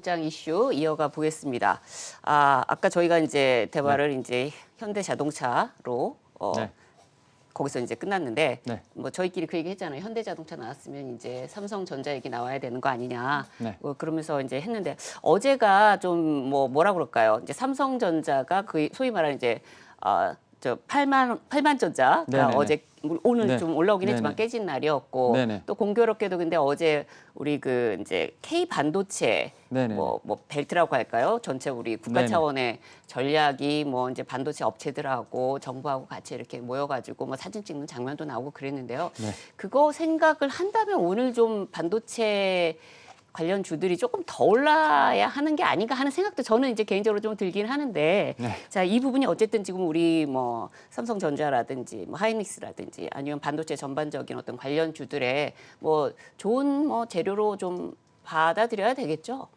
비서실장 이슈 이어가 보겠습니다. 아까 저희가 이제 대화를 이제 현대자동차로 네. 거기서 이제 끝났는데 네. 뭐 저희끼리 그 얘기 했잖아요. 현대자동차 나왔으면 이제 삼성전자 얘기 나와야 되는 거 아니냐. 네. 그러면서 이제 했는데 어제가 좀 뭐라 그럴까요? 이제 삼성전자가 그 소위 말하는 이제 저 팔만전자가 네네네. 어제 오늘 네. 좀 올라오긴 했지만 네네. 깨진 날이었고 네네. 또 공교롭게도 근데 어제 우리 그 이제 K 반도체 네네네. 뭐 벨트라고 할까요? 전체 우리 국가 네네. 차원의 전략이 뭐 이제 반도체 업체들하고 정부하고 같이 이렇게 모여가지고 뭐 사진 찍는 장면도 나오고 그랬는데요. 네. 그거 생각을 한다면 오늘 좀 반도체 관련 주들이 조금 더 올라야 하는 게 아닌가 하는 생각도 저는 이제 개인적으로 좀 들긴 하는데 네. 자, 이 부분이 어쨌든 지금 우리 뭐 삼성전자라든지 뭐 하이닉스라든지 아니면 반도체 전반적인 어떤 관련 주들의 뭐 좋은 뭐 재료로 좀 받아들여야 되겠죠.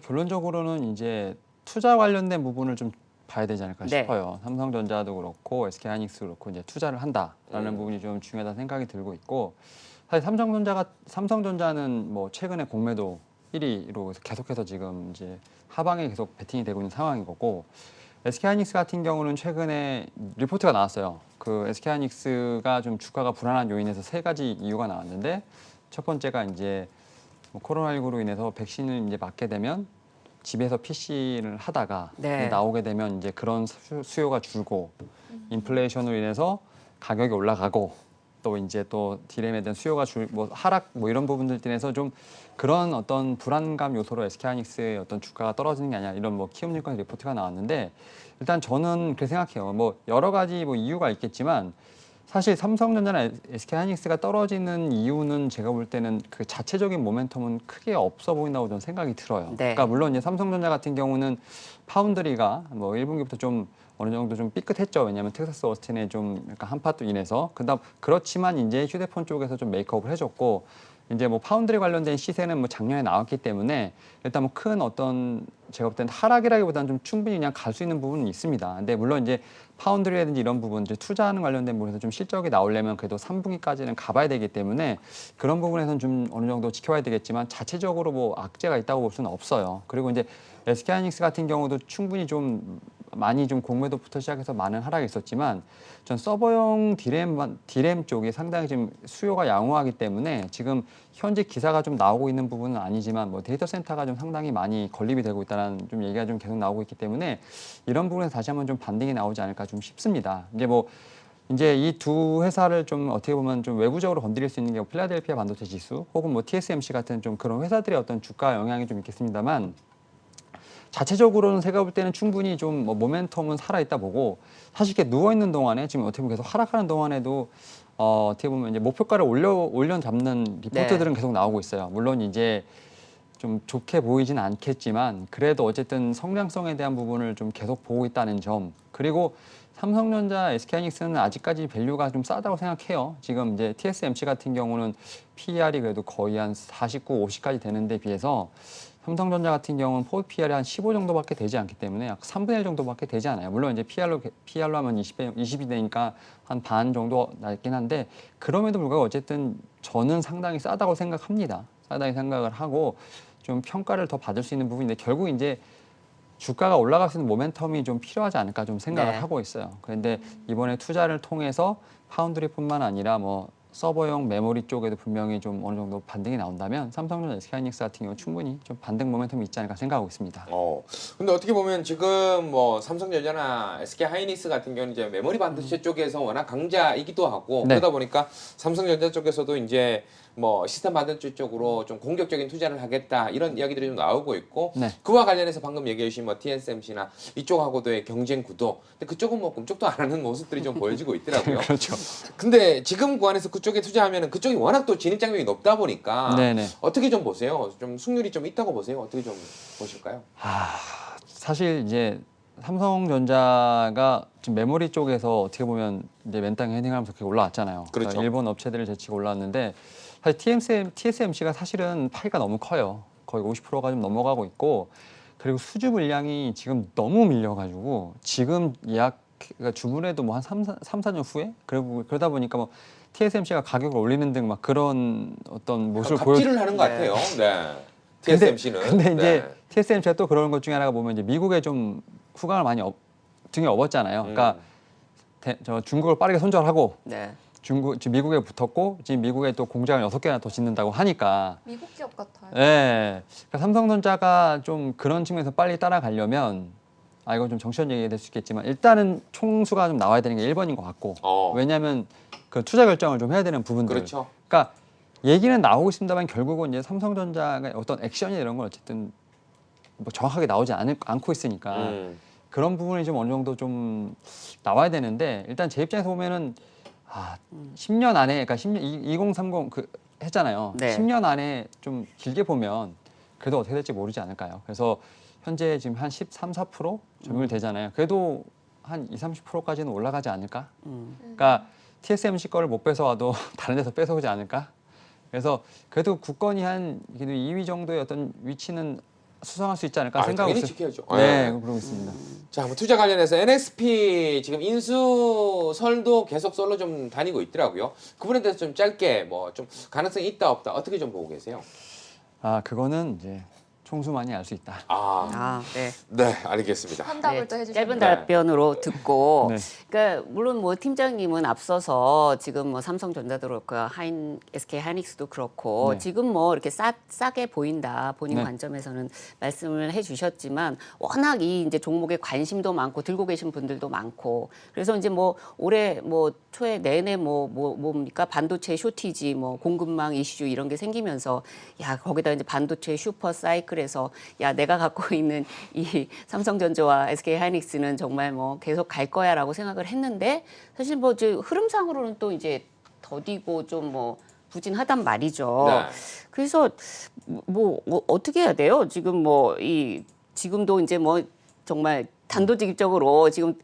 결론적으로는 이제 투자 관련된 부분을 좀 봐야 되지 않을까 네. 싶어요. 삼성전자도 그렇고 SK하이닉스도 그렇고 이제 투자를 한다라는 부분이 좀 중요하다는 생각이 들고 있고 사실 삼성전자는 뭐 최근에 공매도 1위로 계속해서 지금 이제 하방에 계속 베팅이 되고 있는 상황인 거고 SK하이닉스 같은 경우는 최근에 리포트가 나왔어요. 그 SK하이닉스가 좀 주가가 불안한 요인에서 세 가지 이유가 나왔는데 첫 번째가 이제 뭐 코로나19로 인해서 백신을 이제 맞게 되면 집에서 PC를 하다가 네. 나오게 되면 이제 그런 수요가 줄고 인플레이션으로 인해서 가격이 올라가고 또 이제 또 디램에 대한 수요가 뭐 하락 뭐 이런 부분들 인해서 좀 그런 어떤 불안감 요소로 SK하이닉스의 어떤 주가가 떨어지는 게 아니야 이런 뭐 키움증권 리포트가 나왔는데 일단 저는 그렇게 생각해요. 뭐 여러 가지 뭐 이유가 있겠지만 사실 삼성전자나 SK하이닉스가 떨어지는 이유는 제가 볼 때는 그 자체적인 모멘텀은 크게 없어 보인다고 저는 생각이 들어요. 네. 그러니까 물론 이제 삼성전자 같은 경우는 파운드리가 뭐 1분기부터 좀 어느 정도 좀 삐끗했죠. 왜냐하면 텍사스 어스틴에 좀 약간 한파도 인해서 그렇지만 이제 휴대폰 쪽에서 좀 메이크업을 해줬고 이제 뭐 파운드리 관련된 시세는 뭐 작년에 나왔기 때문에 일단 뭐 큰 어떤 제가 볼 때는 하락이라기보다는 좀 충분히 그냥 갈 수 있는 부분은 있습니다. 근데 물론 이제 파운드리라든지 이런 부분, 이제 투자하는 관련된 부분에서 좀 실적이 나오려면 그래도 3분기까지는 가봐야 되기 때문에 그런 부분에서는 좀 어느 정도 지켜봐야 되겠지만 자체적으로 뭐 악재가 있다고 볼 수는 없어요. 그리고 이제 SK하이닉스 같은 경우도 충분히 좀 많이 좀 공매도부터 시작해서 많은 하락이 있었지만 전 서버용 디램 쪽이 상당히 지금 수요가 양호하기 때문에 지금 현재 기사가 좀 나오고 있는 부분은 아니지만 뭐 데이터 센터가 좀 상당히 많이 건립이 되고 있다는 좀 얘기가 좀 계속 나오고 있기 때문에 이런 부분에서 다시 한번 좀 반등이 나오지 않을까 좀 싶습니다. 이제 이 두 회사를 좀 어떻게 보면 좀 외부적으로 건드릴 수 있는 게 필라델피아 반도체 지수 혹은 뭐 TSMC 같은 좀 그런 회사들의 어떤 주가 영향이 좀 있겠습니다만 자체적으로는 제가 볼 때는 충분히 좀 뭐 모멘텀은 살아있다 보고 사실 이렇게 누워있는 동안에 지금 어떻게 보면 계속 하락하는 동안에도 어떻게 보면 이제 목표가를 올려 잡는 리포트들은 계속 나오고 있어요. 물론 이제 좀 좋게 보이진 않겠지만 그래도 어쨌든 성장성에 대한 부분을 좀 계속 보고 있다는 점 그리고 삼성전자, SK하이닉스는 아직까지 밸류가 좀 싸다고 생각해요. 지금 이제 TSMC 같은 경우는 PER이 그래도 거의 한 49, 50까지 되는데 비해서 삼성전자 같은 경우는 포 PER이 한 15 정도밖에 되지 않기 때문에 약 3분의 1 정도밖에 되지 않아요. 물론 이제 PR로 하면 20이 되니까 한 반 정도 낮긴 한데 그럼에도 불구하고 어쨌든 저는 상당히 싸다고 생각합니다. 싸다고 생각을 하고 좀 평가를 더 받을 수 있는 부분인데 결국 이제 주가가 올라갈 수 있는 모멘텀이 좀 필요하지 않을까 좀 생각을 네. 하고 있어요. 그런데 이번에 투자를 통해서 파운드리뿐만 아니라 뭐 서버용 메모리 쪽에도 분명히 좀 어느 정도 반등이 나온다면 삼성전자, SK하이닉스 같은 경우 충분히 좀 반등 모멘텀이 있지 않을까 생각하고 있습니다. 근데 어떻게 보면 지금 뭐 삼성전자나 SK하이닉스 같은 경우는 이제 메모리 반도체 쪽에서 워낙 강자이기도 하고 네. 그러다 보니까 삼성전자 쪽에서도 이제 뭐 시스템 반도체 쪽으로 좀 공격적인 투자를 하겠다 이런 이야기들이 좀 나오고 있고 네. 그와 관련해서 방금 얘기해 주신 뭐 TSMC나 이쪽하고도의 경쟁 구도 근데 그쪽은 뭐 꿈쩍도 안 하는 모습들이 좀 보여지고 있더라고요. 그렇죠. 근데 지금 구간에서 그쪽에 투자하면은 그쪽이 워낙 또 진입 장벽이 높다 보니까 네네. 어떻게 좀 보세요? 좀 승률이 좀 있다고 보세요? 어떻게 좀 보실까요? 사실 이제 삼성전자가 지금 메모리 쪽에서 어떻게 보면 이제 맨땅에 헤딩하면서 그렇게 올라왔잖아요. 그렇죠. 그러니까 일본 업체들을 제치고 올라왔는데 사실 TSMC가 사실은 파이가 너무 커요. 거의 50%가 좀 넘어가고 있고 그리고 수주 물량이 지금 너무 밀려가지고 지금 그러니까 주문해도 뭐 한 3, 4년 후에 그러다 보니까 뭐 TSMC가 가격을 올리는 등 막 그런 어떤 모습을 갑질을 하는 것 네. 같아요. 네. TSMC는. 근데 이제 TSMC가 또 그런 것 중에 하나가 보면 이제 미국에 좀 후광을 많이 등에 업었잖아요. 그러니까 저 중국을 빠르게 손절하고 네. 지금 미국에 붙었고 지금 미국에 또 공장을 6개나 더 짓는다고 하니까 미국 기업 같아요. 예. 그러니까 삼성전자가 좀 그런 측면에서 빨리 따라가려면 이건 좀 정치적 얘기가 될 수 있겠지만 일단은 총수가 좀 나와야 되는 게 1번인 것 같고 왜냐하면 그 투자 결정을 좀 해야 되는 부분들. 그렇죠. 그러니까 얘기는 나오고 있습니다만 결국은 이제 삼성전자가 어떤 액션이 이런 건 어쨌든 뭐 정확하게 나오지 않고 있으니까 그런 부분이 좀 어느 정도 좀 나와야 되는데 일단 제 입장에서 보면은 10년 안에 그러니까 2030 그 했잖아요. 네. 10년 안에 좀 길게 보면 그래도 어떻게 될지 모르지 않을까요? 그래서 현재 지금 한 13, 4% 점유율되잖아요. 그래도 한 20, 30%까지는 올라가지 않을까? 그러니까 TSMC 거를 못 뺏어와도 다른 데서 뺏어오지 않을까? 그래서 그래도 굳건히 한 2위 정도의 어떤 위치는 수성할 수 있지 않을까 생각하고 당연히 있어요. 지켜야죠. 네, 그러고 있습니다. 자, 뭐 투자 관련해서 NXP 지금 인수설도 계속 썰로 좀 다니고 있더라고요. 그분에 대해서 좀 짧게 뭐 좀 가능성이 있다 없다 어떻게 좀 보고 계세요? 그거는 이제 총수만이 알 수 있다. 네. 네, 알겠습니다. 환답을 또 해주시면 짧은 답변으로 듣고, 네. 그러니까 물론 뭐 팀장님은 앞서서 지금 뭐 삼성전자도 그렇고 SK 하이닉스도 그렇고 네. 지금 뭐 이렇게 싸게 보인다 본인 네. 관점에서는 말씀을 해주셨지만 워낙 이 이제 종목에 관심도 많고 들고 계신 분들도 많고 그래서 이제 뭐 올해 뭐 초에 내내 뭡니까 반도체 쇼티지 뭐 공급망 이슈 이런 게 생기면서 야 거기다 이제 반도체 슈퍼 사이클에서 야 내가 갖고 있는 이 삼성전자와 SK 하이닉스는 정말 뭐 계속 갈 거야라고 생각을 했는데 사실 뭐 이제 흐름상으로는 또 이제 더디고 좀 뭐 부진하단 말이죠. 네. 그래서 뭐 어떻게 해야 돼요? 지금 뭐 지금도 이제 뭐 정말 단도직입적으로 지금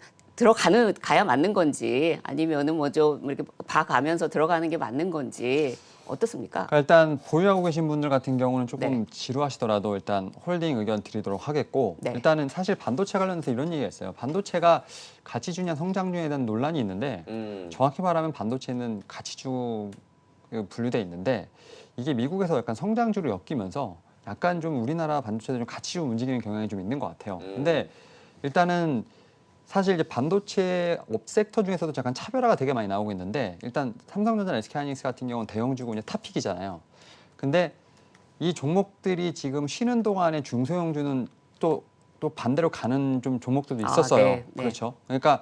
가야 맞는 건지 아니면은 뭐 좀 이렇게 봐가면서 들어가는 게 맞는 건지 어떻습니까? 그러니까 일단 보유하고 계신 분들 같은 경우는 조금 네. 지루하시더라도 일단 홀딩 의견 드리도록 하겠고 네. 일단은 사실 반도체 관련해서 이런 얘기가 있어요. 반도체가 가치주냐 성장주에 대한 논란이 있는데 정확히 말하면 반도체는 가치주 분류돼 있는데 이게 미국에서 약간 성장주로 엮이면서 약간 좀 우리나라 반도체도 좀 가치주 움직이는 경향이 좀 있는 것 같아요. 근데 일단은 사실 이제 반도체 업 섹터 중에서도 약간 차별화가 되게 많이 나오고 있는데 일단 삼성전자, SK하이닉스 같은 경우는 대형주고 이제 탑픽이잖아요. 근데 이 종목들이 지금 쉬는 동안에 중소형주는 또 반대로 가는 좀 종목들도 있었어요. 네, 네. 그렇죠. 그러니까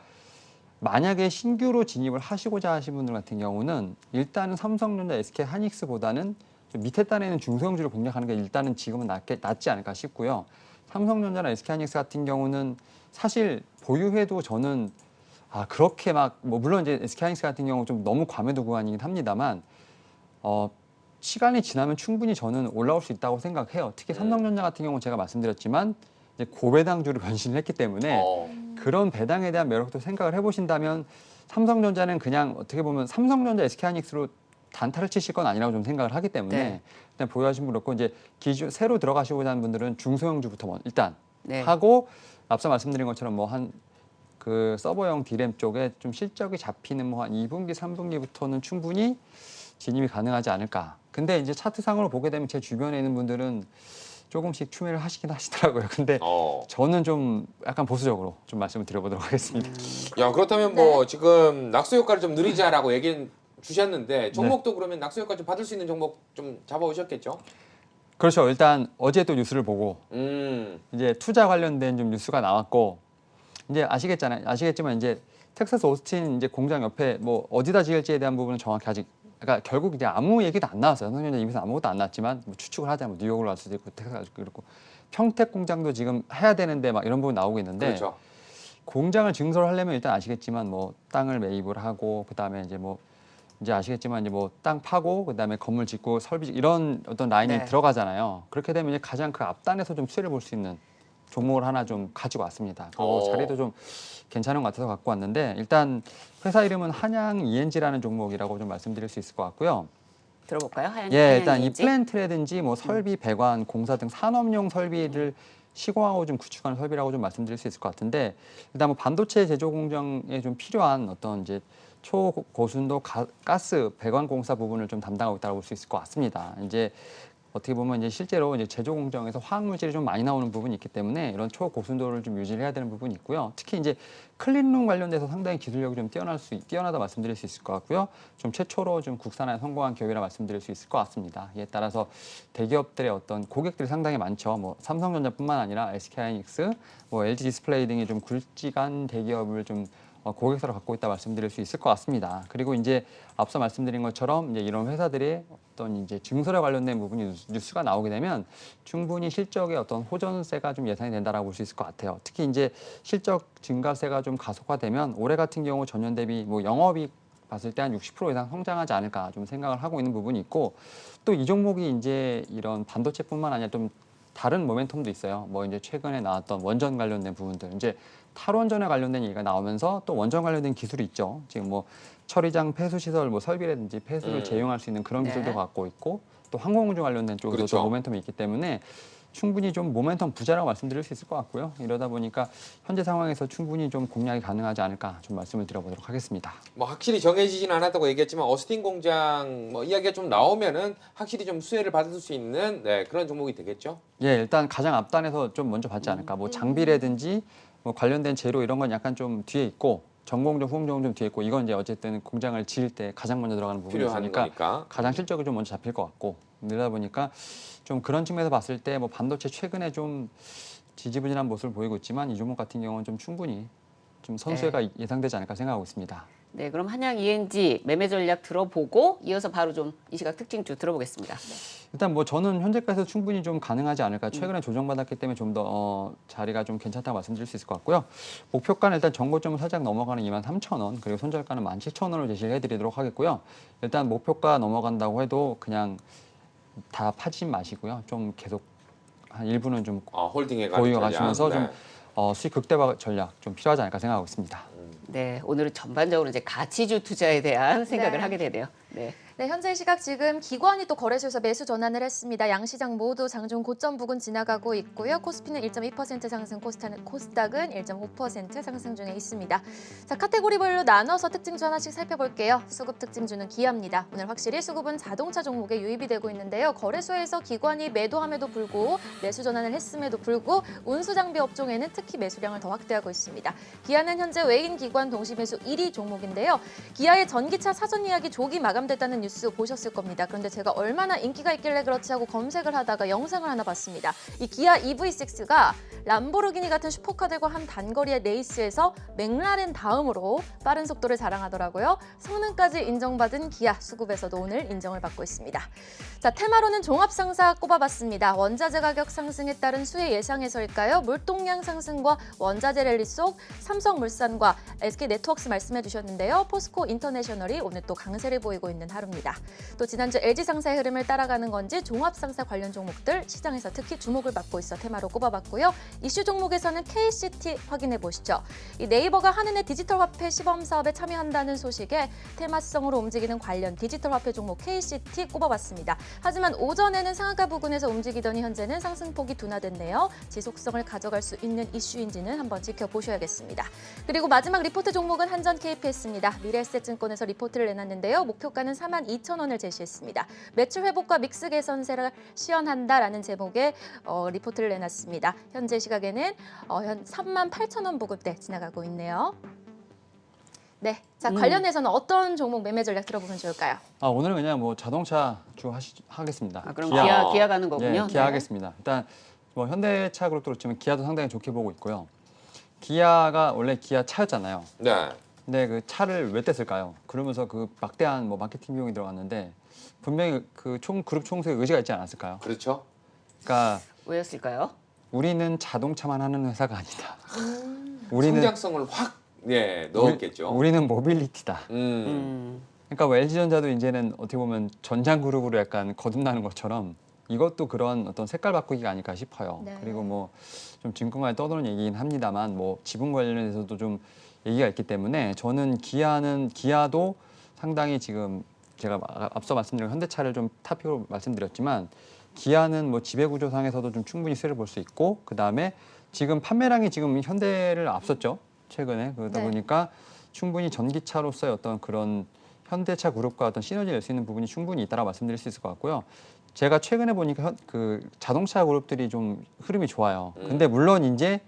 만약에 신규로 진입을 하시고자 하신 분들 같은 경우는 일단은 삼성전자, SK하이닉스보다는 좀 밑에 단에는 중소형주를 공략하는 게 일단은 지금은 낫지 않을까 싶고요. 삼성전자나 SK하이닉스 같은 경우는 사실 보유해도 저는 그렇게 막 뭐 물론 이제 SK하이닉스 같은 경우 좀 너무 과매도 구간이긴 합니다만 시간이 지나면 충분히 저는 올라올 수 있다고 생각해요. 특히 삼성전자 같은 경우 제가 말씀드렸지만 이제 고배당주로 변신을 했기 때문에 그런 배당에 대한 매력도 생각을 해보신다면 삼성전자는 그냥 어떻게 보면 삼성전자, SK하이닉스로 단타를 치실 건 아니라고 좀 생각을 하기 때문에 네. 일단 보유하신 분 그렇고 이제 새로 들어가시고자 하는 분들은 중소형주부터 일단 네. 하고 앞서 말씀드린 것처럼 뭐 한 그 서버용 디램 쪽에 좀 실적이 잡히는 뭐 한 2분기, 3분기부터는 충분히 진입이 가능하지 않을까. 근데 이제 차트상으로 보게 되면 제 주변에 있는 분들은 조금씩 추매를 하시긴 하시더라고요. 근데 저는 좀 약간 보수적으로 좀 말씀을 드려보도록 하겠습니다. 야, 그렇다면 뭐 지금 낙수 효과를 좀 누리자라고 얘기는 주셨는데 종목도 그러면 낙수 효과 좀 받을 수 있는 종목 좀 잡아오셨겠죠? 그렇죠. 일단 어제 또 뉴스를 보고 이제 투자 관련된 좀 뉴스가 나왔고 이제 아시겠지만 이제 텍사스 오스틴 이제 공장 옆에 뭐 어디다 지을지에 대한 부분은 정확히 아직 그러니까 결국 이제 아무 얘기도 안 나왔어요. 삼성전자 입에서 아무것도 안 나왔지만 뭐 추측을 하자면 뉴욕으로 갈 수도 있고 텍사스 그렇고 평택 공장도 지금 해야 되는데 막 이런 부분 나오고 있는데 그렇죠. 공장을 증설하려면 일단 아시겠지만 뭐 땅을 매입을 하고 그다음에 이제 아시겠지만 이제 뭐 땅 파고 그다음에 건물 짓고 설비 이런 어떤 라인이 네. 들어가잖아요. 그렇게 되면 이제 가장 그 앞단에서 좀 수혜를 볼 수 있는 종목을 하나 좀 가지고 왔습니다. 그리고 자리도 좀 괜찮은 것 같아서 갖고 왔는데 일단 회사 이름은 한양 ENG라는 종목이라고 좀 말씀드릴 수 있을 것 같고요. 들어볼까요? 일단 이 ENG? 플랜트라든지 뭐 설비, 배관, 공사 등 산업용 설비를 시공하고 좀 구축하는 설비라고 좀 말씀드릴 수 있을 것 같은데 일단 뭐 반도체 제조 공정에 좀 필요한 어떤 이제 초고순도 가스 배관 공사 부분을 좀 담당하고 있다고 볼 수 있을 것 같습니다. 이제 어떻게 보면 이제 실제로 이제 제조 공정에서 화학 물질이 좀 많이 나오는 부분이 있기 때문에 이런 초고순도를 좀 유지를 해야 되는 부분이 있고요. 특히 이제 클린룸 관련돼서 상당히 기술력이 좀 뛰어나다 말씀드릴 수 있을 것 같고요. 좀 최초로 좀 국산화에 성공한 기업이라 말씀드릴 수 있을 것 같습니다. 이에 따라서 대기업들의 어떤 고객들이 상당히 많죠. 뭐 삼성전자뿐만 아니라 SK하이닉스, 뭐 LG 디스플레이 등의 좀 굵직한 대기업을 좀 고객사로 갖고 있다 말씀드릴 수 있을 것 같습니다. 그리고 이제 앞서 말씀드린 것처럼 이제 이런 회사들의 어떤 이제 증설에 관련된 부분이 뉴스가 나오게 되면 충분히 실적의 어떤 호전세가 좀 예상이 된다라고 볼 수 있을 것 같아요. 특히 이제 실적 증가세가 좀 가속화되면 올해 같은 경우 전년 대비 뭐 영업이익 봤을 때 한 60% 이상 성장하지 않을까 좀 생각을 하고 있는 부분이 있고 또 이 종목이 이제 이런 반도체뿐만 아니라 좀 다른 모멘텀도 있어요. 뭐 이제 최근에 나왔던 원전 관련된 부분들 이제 탈원전에 관련된 얘기가 나오면서 또 원전 관련된 기술이 있죠. 지금 뭐 처리장 폐수 시설 뭐 설비라든지 폐수를 재용할 수 있는 그런 네. 기술도 갖고 있고 또 항공우주 관련된 쪽에도 그렇죠. 또 모멘텀이 있기 때문에 충분히 좀 모멘텀 부자라고 말씀드릴 수 있을 것 같고요. 이러다 보니까 현재 상황에서 충분히 좀 공략이 가능하지 않을까 좀 말씀을 드려보도록 하겠습니다. 뭐 확실히 정해지지는 않았다고 얘기했지만 오스틴 공장 뭐 이야기가 좀 나오면은 확실히 좀 수혜를 받을 수 있는 네, 그런 종목이 되겠죠. 예, 일단 가장 앞단에서 좀 먼저 받지 않을까. 뭐 장비라든지 뭐 관련된 재료 이런 건 약간 좀 뒤에 있고 전공정, 후공정은 좀 뒤에 있고 이건 이제 어쨌든 공장을 지을 때 가장 먼저 들어가는 부분이 필요한 있으니까 거니까. 가장 실적이 좀 먼저 잡힐 것 같고 이러다 보니까 좀 그런 측면에서 봤을 때 뭐 반도체 최근에 좀 지지부진한 모습을 보이고 있지만 이 종목 같은 경우는 좀 충분히 좀 선수가 예상되지 않을까 생각하고 있습니다. 네, 그럼 한양 ENG 매매 전략 들어보고 이어서 바로 좀 이 시각 특징주 들어보겠습니다. 일단 뭐 저는 현재까지도 충분히 좀 가능하지 않을까. 최근에 조정받았기 때문에 좀 더 자리가 좀 괜찮다고 말씀드릴 수 있을 것 같고요. 목표가는 일단 전고점을 살짝 넘어가는 23,000원 그리고 손절가는 17,000원을 제시를 해드리도록 하겠고요. 일단 목표가 넘어간다고 해도 그냥 다 파지 마시고요. 좀 계속 한 일부는 좀 홀딩해 보유 가시면서 좀 네. 수익 극대화 전략 좀 필요하지 않을까 생각하고 있습니다. 네, 오늘은 전반적으로 이제 가치주 투자에 대한 생각을 네. 하게 되네요. 네. 네, 현재 시각 지금 기관이 또 거래소에서 매수 전환을 했습니다. 양시장 모두 장중 고점 부근 지나가고 있고요. 코스피는 1.2% 상승, 코스닥은 1.5% 상승 중에 있습니다. 자, 카테고리별로 나눠서 특징주 하나씩 살펴볼게요. 수급 특징주는 기아입니다. 오늘 확실히 수급은 자동차 종목에 유입이 되고 있는데요. 거래소에서 기관이 매도함에도 불구하고 매수 전환을 했음에도 불구하고 운수장비 업종에는 특히 매수량을 더 확대하고 있습니다. 기아는 현재 외인 기관 동시 매수 1위 종목인데요. 기아의 전기차 사전 예약이 조기 마감됐다는 뉴스 보셨을 겁니다. 그런데 제가 얼마나 인기가 있길래 그렇지 하고 검색을 하다가 영상을 하나 봤습니다. 이 기아 EV6가 람보르기니 같은 슈퍼카들과 한 단거리의 레이스에서 맥라렌 다음으로 빠른 속도를 자랑하더라고요. 성능까지 인정받은 기아 수급에서도 오늘 인정을 받고 있습니다. 자, 테마로는 종합상사 꼽아봤습니다. 원자재 가격 상승에 따른 수혜 예상에서일까요? 물동량 상승과 원자재 랠리 속 삼성물산과 SK네트워크스 말씀해 주셨는데요. 포스코 인터내셔널이 오늘 또 강세를 보이고 있는 하루입니다. 또 지난주 LG 상사의 흐름을 따라가는 건지 종합상사 관련 종목들 시장에서 특히 주목을 받고 있어 테마로 꼽아봤고요. 이슈 종목에서는 KCT 확인해 보시죠. 이 네이버가 한은의 디지털 화폐 시범 사업에 참여한다는 소식에 테마성으로 움직이는 관련 디지털 화폐 종목 KCT 꼽아봤습니다. 하지만 오전에는 상한가 부근에서 움직이더니 현재는 상승폭이 둔화됐네요. 지속성을 가져갈 수 있는 이슈인지는 한번 지켜보셔야겠습니다. 그리고 마지막 리포트 종목은 한전 KPS입니다. 미래에셋증권에서 리포트를 내놨는데요. 목표가는 42,000원을 제시했습니다. 매출 회복과 믹스 개선세를 시연한다라는 제목의 리포트를 내놨습니다. 현재 시각에는 현 38,000원 보급대 지나가고 있네요. 네, 자 관련해서는 어떤 종목 매매 전략 들어보면 좋을까요? 오늘은 그냥 뭐 자동차 주 하겠습니다. 그럼 기아 가는 거군요. 예, 기아 하겠습니다. 일단 뭐 현대차 그룹도 그렇지만 기아도 상당히 좋게 보고 있고요. 기아가 원래 기아 차였잖아요. 네. 근데 그 차를 왜 뗐을까요? 그러면서 그 막대한 뭐 마케팅 비용이 들어갔는데 분명히 그 그룹 총수의 의지가 있지 않았을까요? 그렇죠. 그러니까 왜였을까요? 우리는 자동차만 하는 회사가 아니다. 우리는 성장성을 확 넣었겠죠. 우리는 모빌리티다. 음. 그러니까 뭐 LG전자도 이제는 어떻게 보면 전장 그룹으로 약간 거듭나는 것처럼 이것도 그런 어떤 색깔 바꾸기가 아닐까 싶어요. 네. 그리고 뭐 좀 지금까지 떠도는 얘기긴 합니다만 뭐 지분 관련해서도 좀 얘기가 있기 때문에 저는 기아도 상당히 지금 제가 앞서 말씀드린 현대차를 좀 탑픽으로 말씀드렸지만 기아는 뭐 지배구조상에서도 좀 충분히 수혜를 볼 수 있고 그 다음에 지금 판매량이 지금 현대를 앞섰죠. 최근에 그러다 네. 보니까 충분히 전기차로서의 어떤 그런 현대차 그룹과 어떤 시너지를 낼 수 있는 부분이 충분히 있다고 말씀드릴 수 있을 것 같고요. 제가 최근에 보니까 그 자동차 그룹들이 좀 흐름이 좋아요. 근데 물론 이제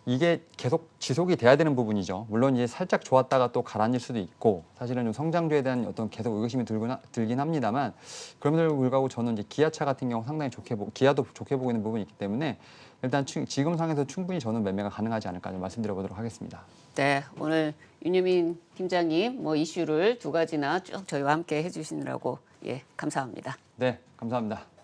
이게 계속 지속이 돼야 되는 부분이죠. 물론 이제 살짝 좋았다가 또 가라앉을 수도 있고 사실은 좀 성장주에 대한 어떤 계속 의구심이 들긴 합니다만 그럼에도 불구하고 저는 이제 기아차 같은 경우 상당히 기아도 좋게 보고 있는 부분이 있기 때문에 일단 지금 상에서 충분히 저는 매매가 가능하지 않을까 좀 말씀드려보도록 하겠습니다. 네, 오늘 윤유민 팀장님 뭐 이슈를 두 가지나 쭉 저희와 함께 해주시느라고 예 감사합니다. 네, 감사합니다.